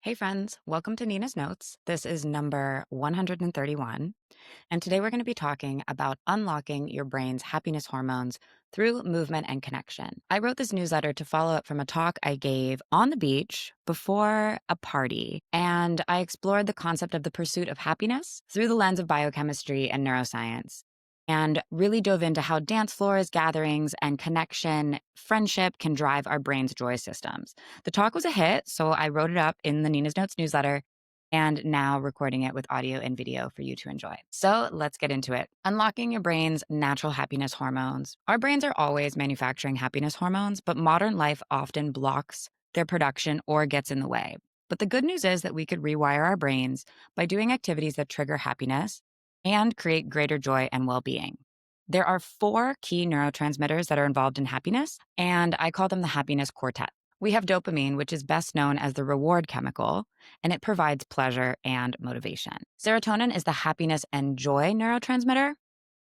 Hey friends, welcome to Nina's Notes. This is number 131. And today we're going to be talking about unlocking your brain's happiness hormones through movement and connection. I wrote this newsletter to follow up from a talk I gave on the beach before a party. And I explored the concept of the pursuit of happiness through the lens of biochemistry and neuroscience, and really dove into how dance floors, gatherings, and connection, friendship can drive our brain's joy systems. The talk was a hit, so I wrote it up in the Nina's Notes newsletter and now recording it with audio and video for you to enjoy. So let's get into it. Unlocking your brain's natural happiness hormones. Our brains are always manufacturing happiness hormones, but modern life often blocks their production or gets in the way. But the good news is that we could rewire our brains by doing activities that trigger happiness and create greater joy and well-being. There are four key neurotransmitters that are involved in happiness, and I call them the happiness quartet. We have dopamine, which is best known as the reward chemical, and it provides pleasure and motivation. Serotonin is the happiness and joy neurotransmitter.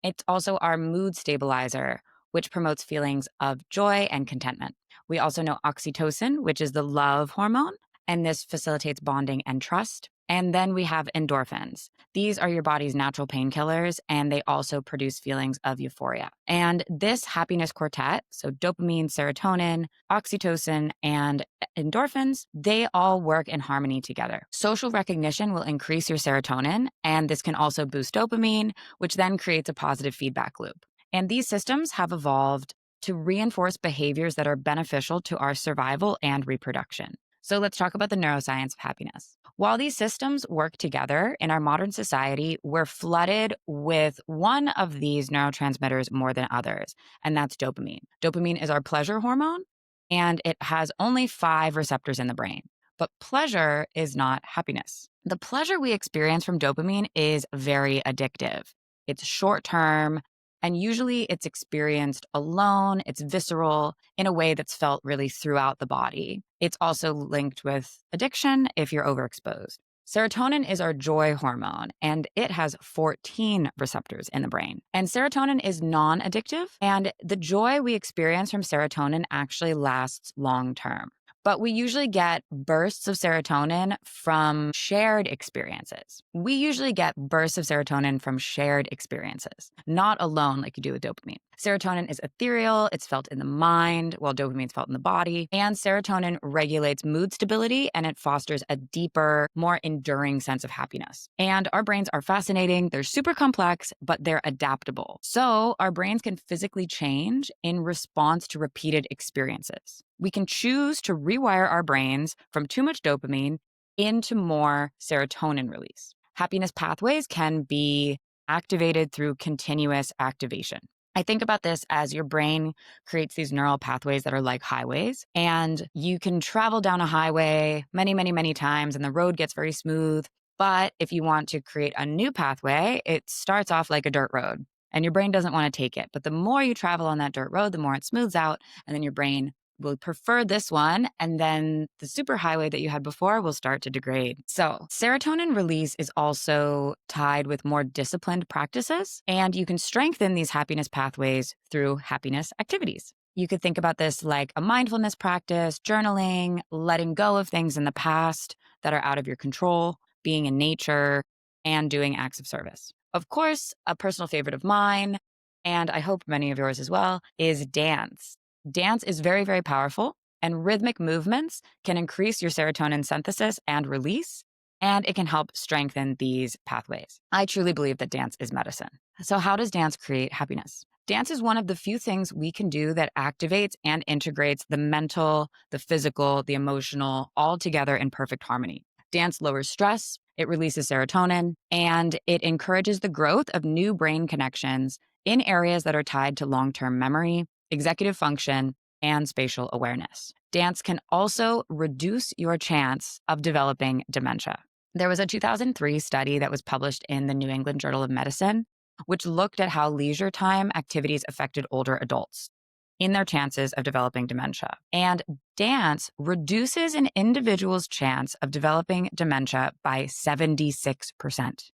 It's also our mood stabilizer, which promotes feelings of joy and contentment. We also know oxytocin, which is the love hormone, and this facilitates bonding and trust. And then we have endorphins. These are your body's natural painkillers, and they also produce feelings of euphoria. And this happiness quartet, so dopamine, serotonin, oxytocin, and endorphins, they all work in harmony together. Social recognition will increase your serotonin, and this can also boost dopamine, which then creates a positive feedback loop. And these systems have evolved to reinforce behaviors that are beneficial to our survival and reproduction. So let's talk about the neuroscience of happiness. While these systems work together in our modern society, we're flooded with one of these neurotransmitters more than others, and that's dopamine. Dopamine is our pleasure hormone, and it has only 5 receptors in the brain. But pleasure is not happiness. The pleasure we experience from dopamine is very addictive. It's short term, and usually it's experienced alone, it's visceral in a way that's felt really throughout the body. It's also linked with addiction if you're overexposed. Serotonin is our joy hormone, and it has 14 receptors in the brain. And serotonin is non-addictive, and the joy we experience from serotonin actually lasts long term. But we usually get bursts of serotonin from shared experiences. We usually get bursts of serotonin from shared experiences, not alone like you do with dopamine. Serotonin is ethereal, it's felt in the mind, while dopamine is felt in the body. And serotonin regulates mood stability, and it fosters a deeper, more enduring sense of happiness. And our brains are fascinating. They're super complex, but they're adaptable. So our brains can physically change in response to repeated experiences. We can choose to rewire our brains from too much dopamine into more serotonin release. Happiness pathways can be activated through continuous activation. I think about this as your brain creates these neural pathways that are like highways, and you can travel down a highway many, many, many times, and the road gets very smooth. But if you want to create a new pathway, it starts off like a dirt road, and your brain doesn't want to take it. But the more you travel on that dirt road, the more it smooths out, and then your brain will prefer this one, and then the superhighway that you had before will start to degrade. So serotonin release is also tied with more disciplined practices, and you can strengthen these happiness pathways through happiness activities. You could think about this like a mindfulness practice, journaling, letting go of things in the past that are out of your control, being in nature, and doing acts of service. Of course, a personal favorite of mine, and I hope many of yours as well, is dance. Dance is very, very powerful, and rhythmic movements can increase your serotonin synthesis and release, and it can help strengthen these pathways. I truly believe that dance is medicine. So how does dance create happiness? Dance is one of the few things we can do that activates and integrates the mental, the physical, the emotional, all together in perfect harmony. Dance lowers stress, it releases serotonin, and it encourages the growth of new brain connections in areas that are tied to long-term memory, executive function, and spatial awareness. Dance can also reduce your chance of developing dementia. There was a 2003 study that was published in the New England Journal of Medicine, which looked at how leisure time activities affected older adults in their chances of developing dementia. And dance reduces an individual's chance of developing dementia by 76%.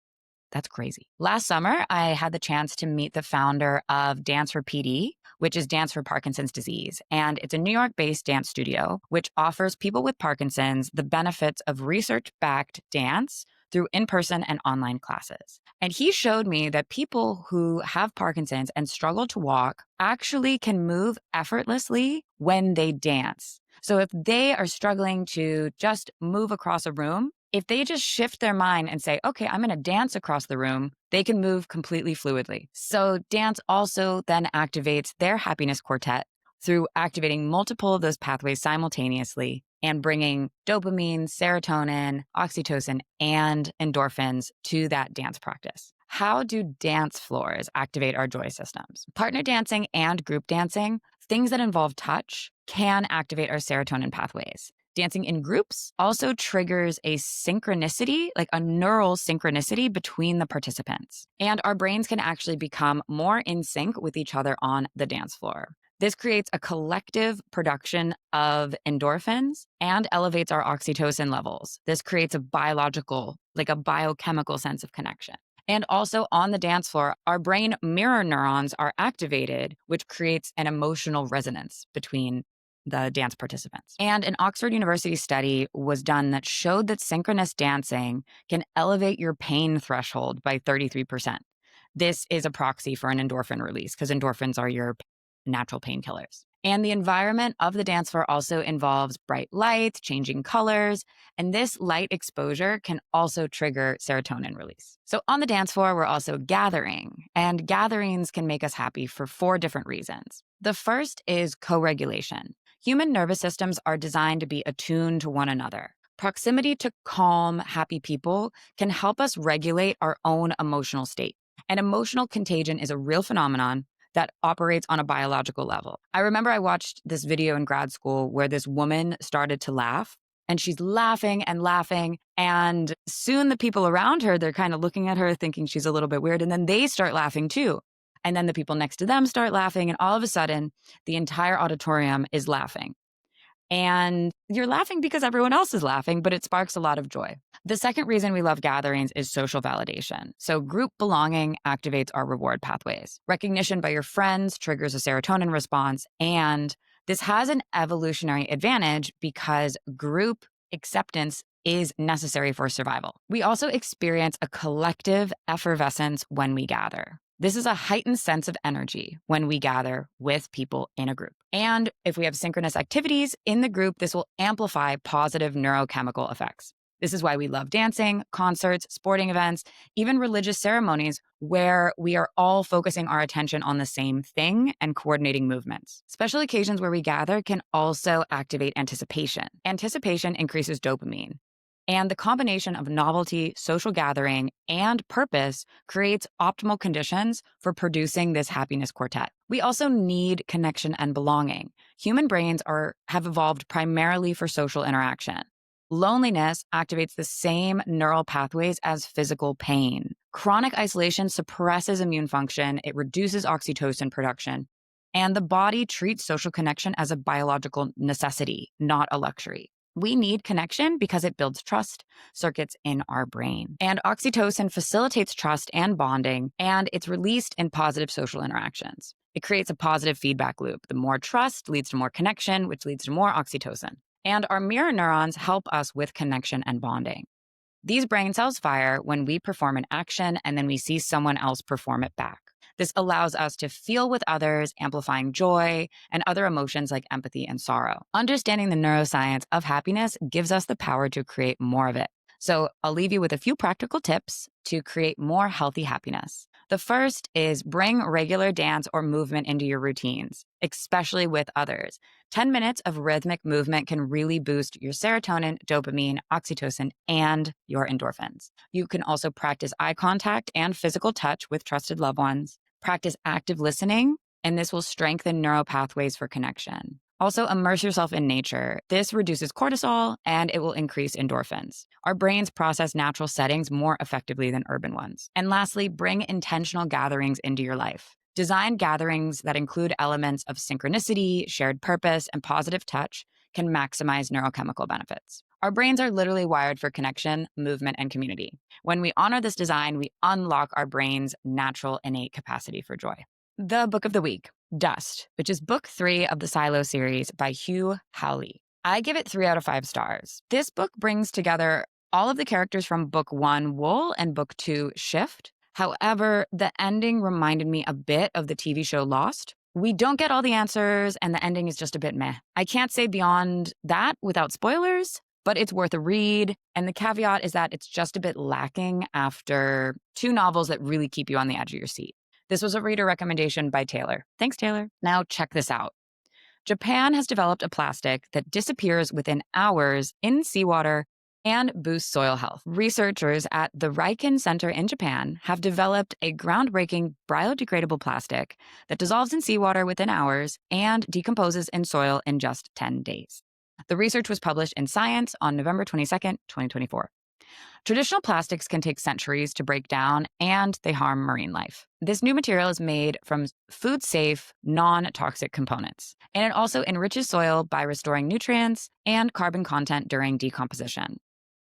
That's crazy. Last summer, I had the chance to meet the founder of Dance for PD, which is Dance for Parkinson's Disease. And it's a New York based dance studio, which offers people with Parkinson's the benefits of research backed dance through in person and online classes. And he showed me that people who have Parkinson's and struggle to walk actually can move effortlessly when they dance. So if they are struggling to just move across a room, if they just shift their mind and say, okay, I'm going to dance across the room, they can move completely fluidly. So dance also then activates their happiness quartet through activating multiple of those pathways simultaneously and bringing dopamine, serotonin, oxytocin, and endorphins to that dance practice. How do dance floors activate our joy systems? Partner dancing and group dancing, things that involve touch, can activate our serotonin pathways. Dancing in groups also triggers a synchronicity, like a neural synchronicity between the participants. And our brains can actually become more in sync with each other on the dance floor. This creates a collective production of endorphins and elevates our oxytocin levels. This creates a biological, like a biochemical sense of connection. And also on the dance floor, our brain mirror neurons are activated, which creates an emotional resonance between the dance participants. And an Oxford University study was done that showed that synchronous dancing can elevate your pain threshold by 33%. This is a proxy for an endorphin release because endorphins are your natural painkillers. And the environment of the dance floor also involves bright lights, changing colors, and this light exposure can also trigger serotonin release. So on the dance floor, we're also gathering, and gatherings can make us happy for 4 different reasons. The first is co-regulation. Human nervous systems are designed to be attuned to one another. Proximity to calm, happy people can help us regulate our own emotional state. And emotional contagion is a real phenomenon that operates on a biological level. I remember I watched this video in grad school where this woman started to laugh, and she's laughing and laughing. And soon the people around her, they're kind of looking at her thinking she's a little bit weird. And then they start laughing too. And then the people next to them start laughing. And all of a sudden, the entire auditorium is laughing. And you're laughing because everyone else is laughing, but it sparks a lot of joy. The second reason we love gatherings is social validation. So group belonging activates our reward pathways. Recognition by your friends triggers a serotonin response. And this has an evolutionary advantage because group acceptance is necessary for survival. We also experience a collective effervescence when we gather. This is a heightened sense of energy when we gather with people in a group. And if we have synchronous activities in the group, this will amplify positive neurochemical effects. This is why we love dancing, concerts, sporting events, even religious ceremonies where we are all focusing our attention on the same thing and coordinating movements. Special occasions where we gather can also activate anticipation. Anticipation increases dopamine. And the combination of novelty, social gathering, and purpose creates optimal conditions for producing this happiness quartet. We also need connection and belonging. Human brains have evolved primarily for social interaction. Loneliness activates the same neural pathways as physical pain. Chronic isolation suppresses immune function, it reduces oxytocin production, and the body treats social connection as a biological necessity, not a luxury. We need connection because it builds trust circuits in our brain. And oxytocin facilitates trust and bonding, and it's released in positive social interactions. It creates a positive feedback loop. The more trust leads to more connection, which leads to more oxytocin. And our mirror neurons help us with connection and bonding. These brain cells fire when we perform an action and then we see someone else perform it back. This allows us to feel with others, amplifying joy and other emotions like empathy and sorrow. Understanding the neuroscience of happiness gives us the power to create more of it. So I'll leave you with a few practical tips to create more healthy happiness. The first is bring regular dance or movement into your routines, especially with others. 10 minutes of rhythmic movement can really boost your serotonin, dopamine, oxytocin, and your endorphins. You can also practice eye contact and physical touch with trusted loved ones. Practice active listening, and this will strengthen neural pathways for connection. Also, immerse yourself in nature. This reduces cortisol and it will increase endorphins. Our brains process natural settings more effectively than urban ones. And lastly, bring intentional gatherings into your life. Design gatherings that include elements of synchronicity, shared purpose, and positive touch can maximize neurochemical benefits. Our brains are literally wired for connection, movement, and community. When we honor this design, we unlock our brain's natural innate capacity for joy. The book of the week, Dust, which is book 3 of the Silo series by Hugh Howley. I give it 3 out of 5 stars. This book brings together all of the characters from book 1, Wool, and book 2, Shift. However, the ending reminded me a bit of the TV show Lost. We don't get all the answers, and the ending is just a bit meh. I can't say beyond that without spoilers, but it's worth a read. And the caveat is that it's just a bit lacking after 2 novels that really keep you on the edge of your seat. This was a reader recommendation by Taylor. Thanks, Taylor. Now check this out. Japan has developed a plastic that disappears within hours in seawater and boosts soil health. Researchers at the Riken Center in Japan have developed a groundbreaking biodegradable plastic that dissolves in seawater within hours and decomposes in soil in just 10 days. The research was published in Science on November 22nd, 2024. Traditional plastics can take centuries to break down, and they harm marine life. This new material is made from food-safe, non-toxic components, and it also enriches soil by restoring nutrients and carbon content during decomposition.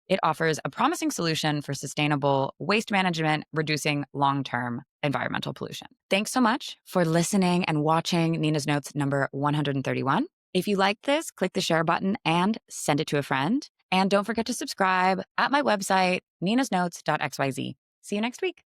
It offers a promising solution for sustainable waste management, reducing long-term environmental pollution. Thanks so much for listening and watching Nina's Notes number 131. If you like this, click the share button and send it to a friend. And don't forget to subscribe at my website, ninasnotes.xyz. See you next week.